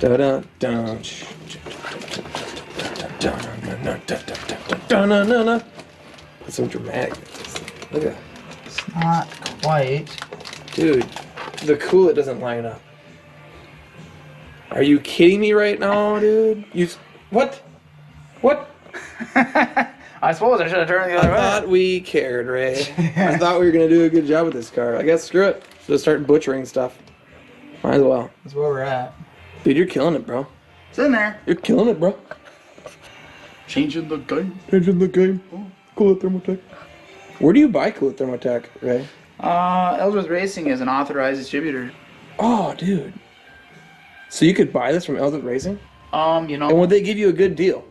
Da-da, da. Da-na-na-na. That's some dramatic. Look at that. It's not quite. Dude, the Cool-it doesn't line up. Are you kidding me right now, dude? What? What? I suppose I should have turned the other way. I thought we cared, Ray. I thought we were gonna do a good job with this car. I guess screw it. Just start butchering stuff. Might as well. That's where we're at. Dude, you're killing it, bro. It's in there. You're killing it, bro. Changing the game. Changing the game. Cool-it Thermotec. Where do you buy Cool-it Thermotec, Ray? Ellsworth Racing is an authorized distributor. Oh, dude. So you could buy this from Ellsworth Racing? You know. And would they give you a good deal?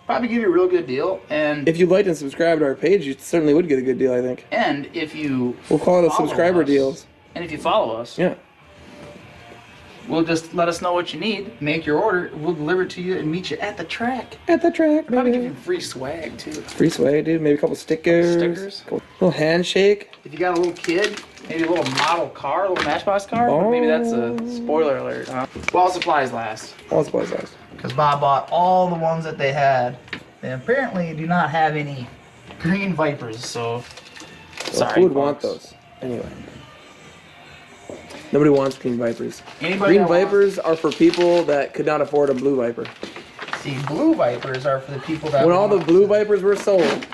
Probably give you a real good deal, and If you liked and subscribed to our page, you certainly would get a good deal, I think. and if you We'll call it a follow subscriber us- deals. And if you follow us, Yeah. we'll just let us know what you need, make your order, we'll deliver it to you and meet you at the track. At the track, Probably give baby. you free swag too. Free swag, dude. Maybe a couple stickers. Stickers. Little handshake. If you got a little kid, maybe a little model car, a little Matchbox car, but maybe that's a spoiler alert, huh? While supplies last. All supplies last. Because Bob bought all the ones that they had. They apparently do not have any green Vipers, so sorry. Who would want folks. those? Anyway. Nobody wants green Vipers. Anybody Green that wants- Vipers are for people that could not afford a blue Viper. See, blue Vipers are for the people that When all the want blue to- Vipers were sold,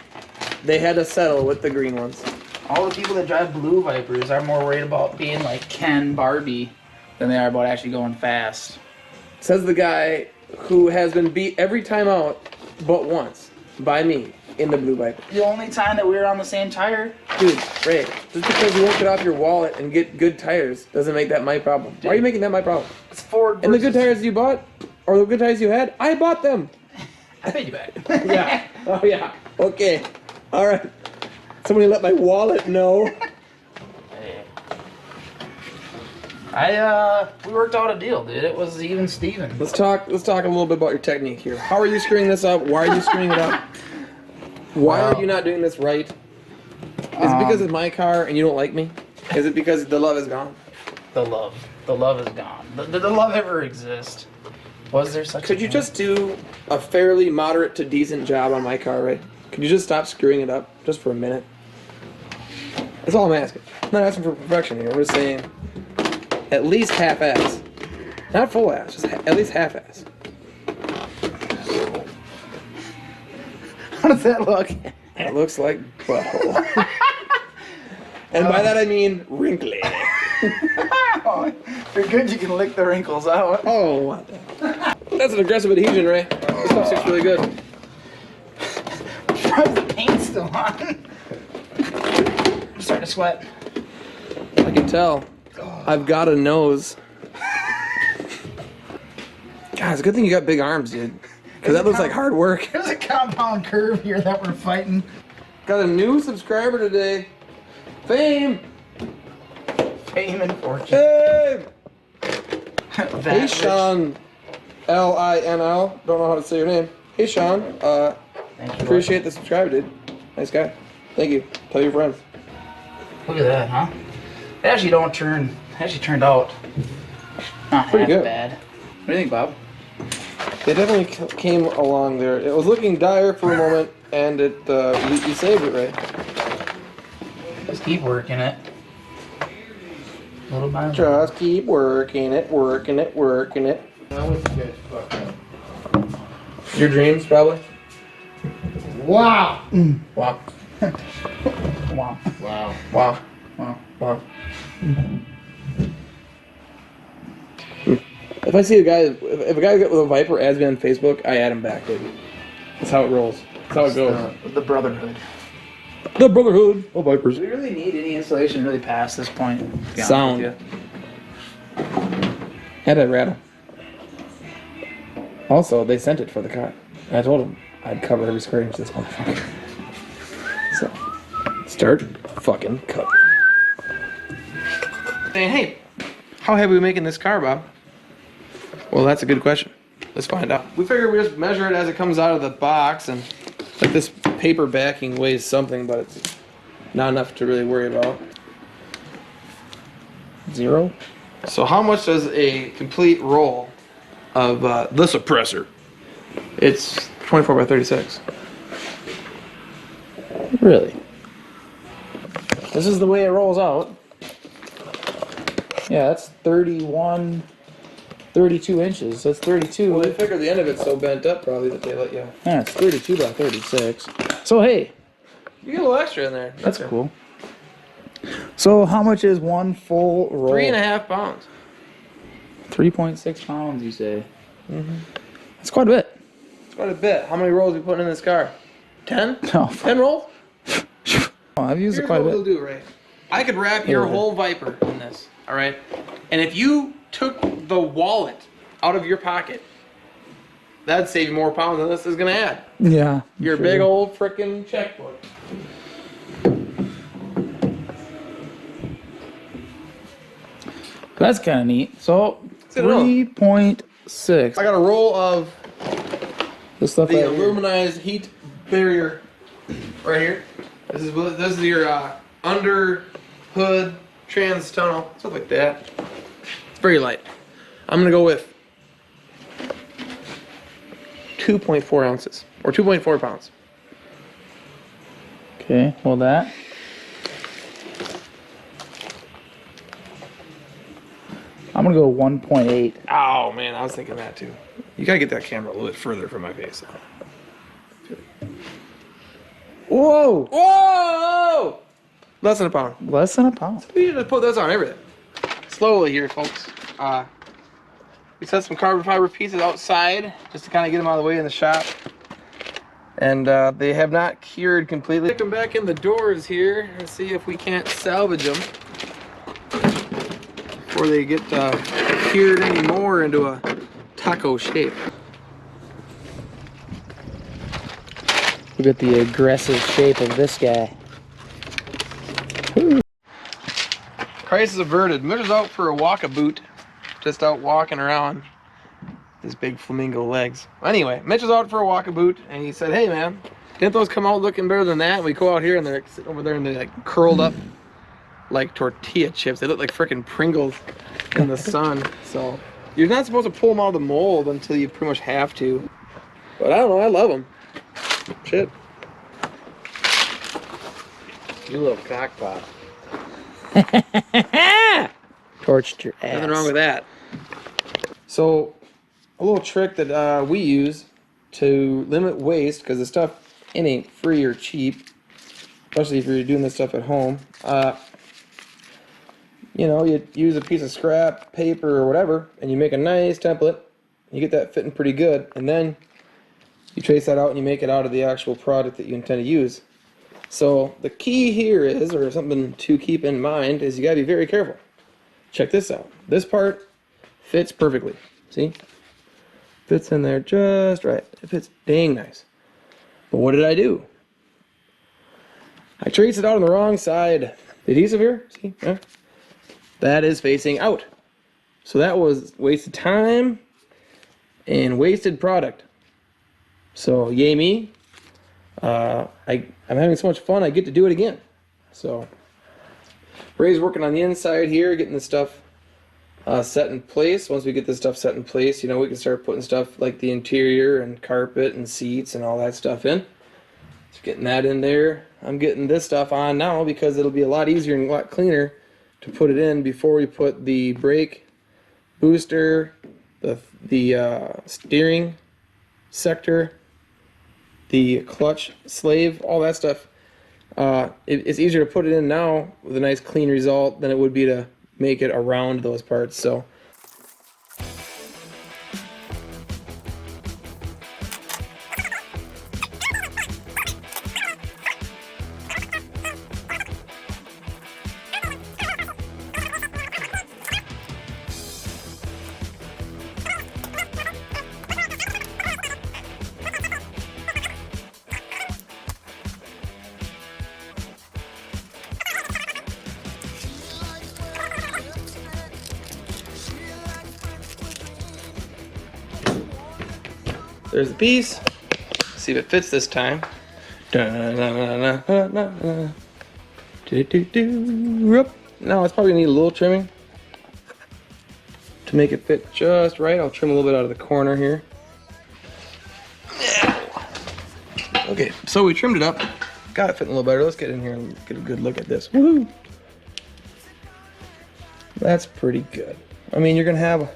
they had to settle with the green ones. All the people that drive blue Vipers are more worried about being like Ken Barbie than they are about actually going fast. Says the guy who has been beat every time out but once by me in the blue Viper. The only time that we were on the same tire, Dude, Ray, just because you won't get off your wallet and get good tires doesn't make that my problem. Why are you making that my problem? it's Ford And the good versus- tires you bought, or the good tires you had, I bought them. I paid you back. Yeah. Oh, yeah. Okay. All right. Somebody let my wallet know. We worked out a deal, dude. It was even Steven. Let's talk a little bit about your technique here. How are you screwing this up? Why are you screwing it up? Why are you not doing this right? Is it because it's my car and you don't like me? Is it because the love is gone? The love is gone. Did the love ever exist? Was there such? Could a you thing? just do a fairly moderate to decent job on my car, right? Could you just stop screwing it up just for a minute? That's all I'm asking. I'm not asking for perfection here. I'm just saying at least half-ass. Not full-ass, just at least half-ass. How does that look? It looks like butthole. And by that I mean wrinkly. Oh, you're good. You can lick the wrinkles out. Oh, what the... That's an aggressive adhesion, Ray. This stuff sticks really good. Why is the paint still on? I'm starting to sweat. I can tell. I've got a nose. God, it's a good thing you got big arms, dude. Because that looks like hard work. There's a compound curve here that we're fighting. Got a new subscriber today. Fame! Fame and fortune. Hey! That Hey, rich- Sean. Linl. Don't know how to say your name. Hey, Sean. Thank you. Appreciate the subscribe, dude. Nice guy. Thank you. Tell your friends. Look at that, huh? It actually turned out not Pretty half good. bad. What do you think, Bob? It definitely came along there. It was looking dire for a moment, and it you saved it, right? Just keep working it. Little by little. Just keep working it, working it, working it. Your dreams, probably? Wow! Wow. Wow. Wow. Wow. Wow. Wow. If I see a guy, if a guy with a Viper adds me on Facebook, I add him back, baby. That's how it rolls. That's how it goes. The brotherhood. The Brotherhood of Vipers. Do we really need any installation really past this point? To be honest Sound. with you? Had a rattle. Also, they sent it for the car. And I told them I'd cover every square inch of this motherfucker. So, start fucking cover. Hey, how heavy are we making this car, Bob? Well, that's a good question. Let's find out. We figure we just measure it as it comes out of the box, and like this paper backing weighs something, but it's not enough to really worry about. 0. So how much does a complete roll of the suppressor. It's 24 by 36. Really? This is the way it rolls out. Yeah, that's 31, 32 inches. That's 32. Well, they figure the end of it's so bent up probably that they let you. Yeah, it's 32 by 36. So hey, You get a little extra in there. that's cool. So how much is one full roll? 3.5 pounds. 3.6 pounds, you say? Mm-hmm. That's quite a bit. It's quite a bit. How many rolls are we putting in this car? 10? No. 10 rolls? Oh, I've used Here's it quite a what bit. we'll do, Ray. I could wrap your whole Viper in this, all right? And if you took the wallet out of your pocket, that'd save you more pounds than this is gonna add. Yeah. Your sure. big old frickin' checkbook. That's kind of neat. So Sit it on. 3.6. I got a roll of This stuff the right here. aluminized heat barrier right here. This is your under hood trans tunnel, stuff like that. It's very light. I'm gonna go with 2.4 ounces or 2.4 pounds. Okay, well that. I'm gonna go 1.8. Oh man, I was thinking that too. You gotta get that camera a little bit further from my face. Whoa! Whoa! Less than a pound. Less than a pound. We need to put this on everything. Slowly here, folks. We set some carbon fiber pieces outside just to kind of get them out of the way in the shop. And they have not cured completely. Stick them back in the doors here and see if we can't salvage them before they get cured anymore into a taco shape. Look at the aggressive shape of this guy. Crisis averted. Mitch is out for a walkaboot. Just out walking around. His big flamingo legs. Anyway, Mitch is out for a walkaboot and he said, hey man, didn't those come out looking better than that? And we go out here and they're sitting over there and they're like curled up like tortilla chips. They look like frickin' Pringles in the sun. So you're not supposed to pull them out of the mold until you pretty much have to. But I don't know, I love them. Shit. You little cockpot. Torched your ass. Nothing wrong with that. So, a little trick that we use to limit waste, because the stuff it ain't free or cheap, especially if you're doing this stuff at home. You know, you use a piece of scrap paper or whatever, and you make a nice template. You get that fitting pretty good, and then you trace that out and you make it out of the actual product that you intend to use. So the key here is, or something to keep in mind, is you gotta be very careful. Check this out. This part fits perfectly. See? Fits in there just right. It fits dang nice. But what did I do? I traced it out on the wrong side. The adhesive here, see? Yeah. That is facing out. So that was wasted time and wasted product. So yay me. I'm having so much fun, I get to do it again. So Ray's working on the inside here, getting the stuff set in place. Once we get this stuff set in place, you know, we can start putting stuff like the interior and carpet and seats and all that stuff in. So getting that in there. I'm getting this stuff on now because it'll be a lot easier and a lot cleaner to put it in before we put the brake, booster, the steering sector, the clutch slave, all that stuff. It's easier to put it in now with a nice clean result than it would be to make it around those parts. So there's the piece. See if it fits this time. No, it's probably gonna need a little trimming. to make it fit just right. I'll trim a little bit out of the corner here. Okay, so we trimmed it up. Got it fitting a little better. Let's get in here and get a good look at this. Woohoo! That's pretty good. I mean, you're gonna have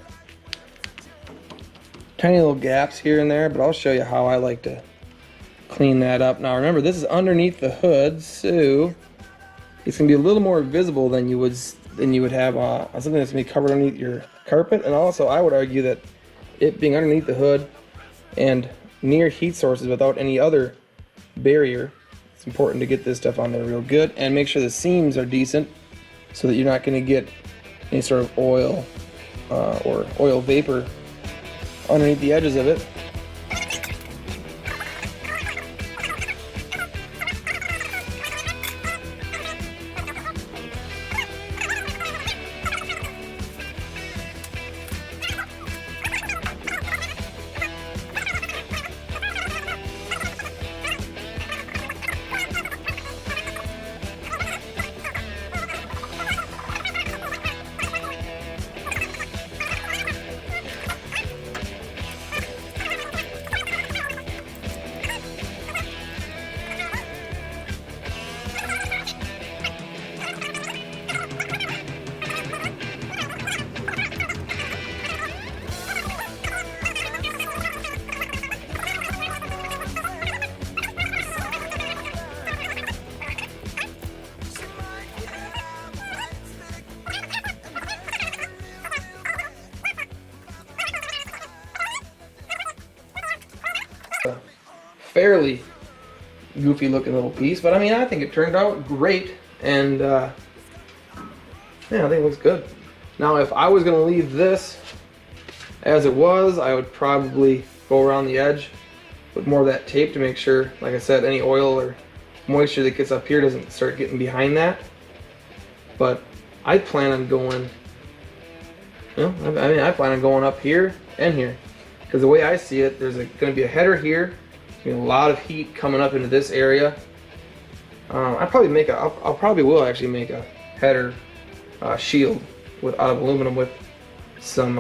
tiny little gaps here and there, but I'll show you how I like to clean that up. Now remember, this is underneath the hood, so it's gonna be a little more visible than you would have something that's gonna be covered underneath your carpet. And also, I would argue that it being underneath the hood and near heat sources without any other barrier, it's important to get this stuff on there real good and make sure the seams are decent so that you're not going to get any sort of oil or oil vapor underneath the edges of it. Fairly goofy looking little piece, but I mean, I think it turned out great, and yeah, I think it looks good. Now, if I was going to leave this as it was, I would probably go around the edge with more of that tape to make sure, like I said, any oil or moisture that gets up here doesn't start getting behind that. But I plan on going, I mean, I plan on going up here and here, because the way I see it, there's going to be a header here. A lot of heat coming up into this area. I probably will actually make a header shield out of aluminum with some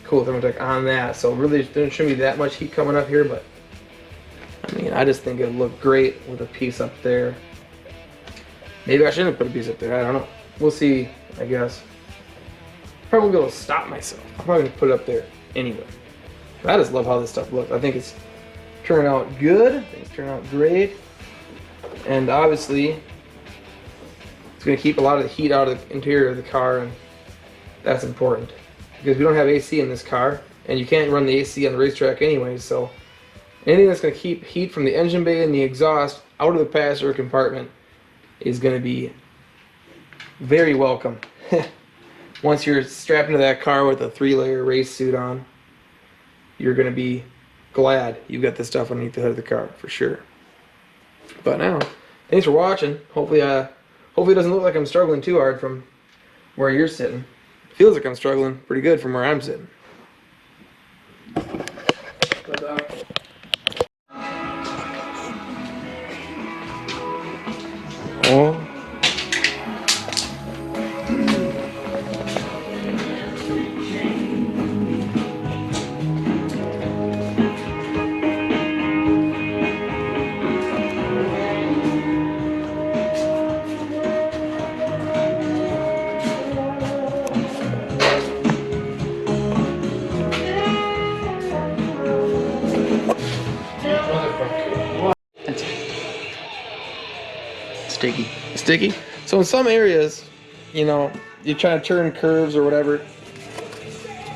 Cool-it Thermotec on that. So really, there shouldn't be that much heat coming up here, but I mean, I just think it'll look great with a piece up there. Maybe I shouldn't put a piece up there. I don't know. We'll see. I guess. Probably won't be able to stop myself. I'm probably gonna put it up there anyway. But I just love how this stuff looks. I think it's turn out good. Things turn out great, and obviously it's going to keep a lot of the heat out of the interior of the car, and that's important because we don't have AC in this car, and you can't run the AC on the racetrack anyway. So anything that's going to keep heat from the engine bay and the exhaust out of the passenger compartment is going to be very welcome. Once you're strapped into that car with a 3-layer race suit on, you're going to be glad you've got this stuff underneath the hood of the car for sure. But now, thanks for watching. Hopefully it doesn't look like I'm struggling too hard from where you're sitting. It feels like I'm struggling pretty good from where I'm sitting. Oh. Sticky. So in some areas, you know, you try to turn curves or whatever,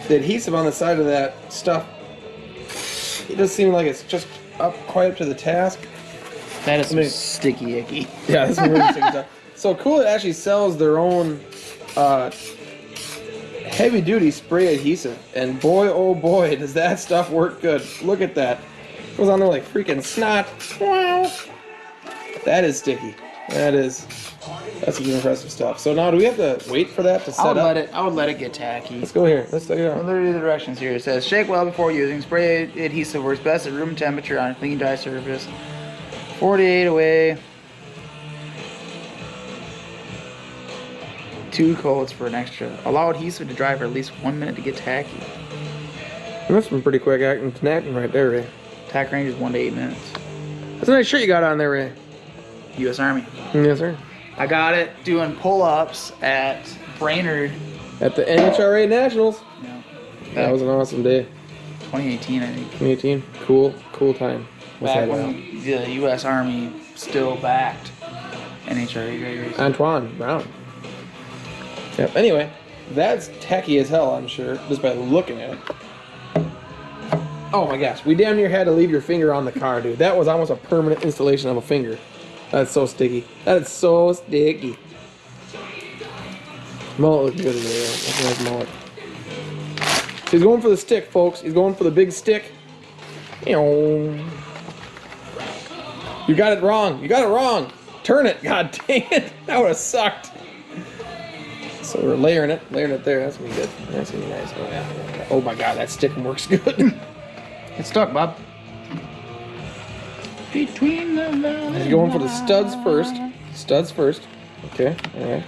the adhesive on the side of that stuff, it doesn't seem like it's just quite up to the task. That is some sticky icky. Yeah, that's some really sticky stuff. So Cool-it actually sells their own heavy duty spray adhesive, and boy oh boy does that stuff work good. Look at that. It goes on there like freaking snot. Wow. That is sticky. That's some impressive stuff. So now, do we have to wait for that to set up? I would let it get tacky. Let's go here. Let's take it out. Literally the directions here. It says shake well before using. Spray adhesive works best at room temperature on a clean dry surface. 48 away. 2 coats for an extra. Allow adhesive to dry for at least 1 minute to get tacky. That's some pretty quick acting snapping right there, Ray. Tack range is 1 to 8 minutes. That's a nice shirt you got on there, Ray. U.S. Army. Yes, sir. I got it doing pull-ups at Brainerd. At the NHRA Nationals. Yeah. That was an awesome day. 2018, I think. 2018. Cool time. What's Back that when the U.S. Army still backed NHRA drag racing. Antoine Brown. Yep. Anyway, that's tacky as hell, I'm sure, just by looking at it. Oh my gosh, we damn near had to leave your finger on the car, dude. That was almost a permanent installation of a finger. That's so sticky. That is so sticky. Mullet looks good today. That's a nice mullet. So he's going for the stick, folks. He's going for the big stick. You got it wrong. You got it wrong. Turn it. God dang it. That would have sucked. So we're layering it there. That's gonna be good. That's gonna be nice. Oh, yeah. Oh my God, that stick works good. It's stuck, Bob. Between the valley. He's going for the studs first. Studs first. Okay. All right.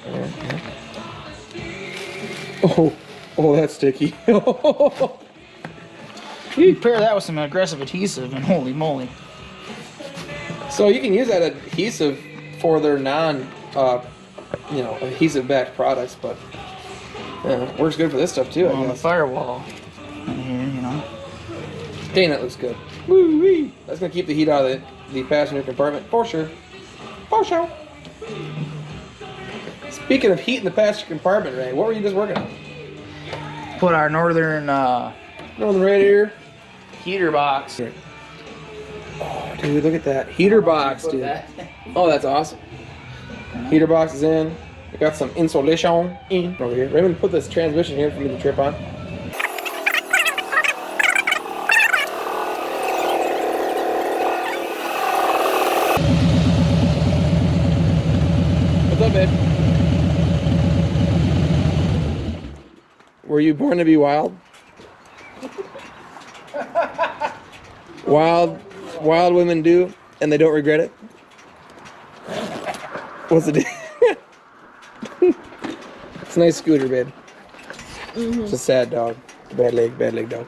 Oh, that's sticky. You pair that with some aggressive adhesive, and holy moly. So you can use that adhesive for their adhesive-backed products, but works good for this stuff too. On the firewall in here, you know. Dang, that looks good. Woo-wee. That's gonna keep the heat out of the passenger compartment for sure. For sure. Speaking of heat in the passenger compartment, Ray, what were you just working on? Put our northern Northern radiator heater box. Oh, dude, look at that heater box, dude. Oh, that's awesome. Heater box is in. We got some insulation in over here. Raymond, put this transmission here for me to trip on. What's up, babe? Were you born to be wild? Wild women do, and they don't regret it. What's the deal? It's a nice scooter, babe. It's a sad dog. Bad leg dog.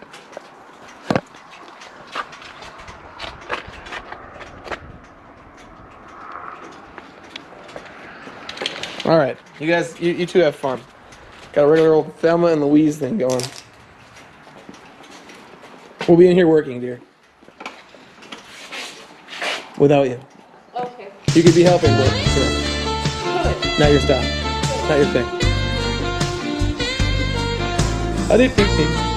All right, you guys, you two have fun. Got a regular old Thelma and Louise thing going. We'll be in here working, dear. Without you. Okay. You could be helping, but Good. not your style. Not your thing. I did think.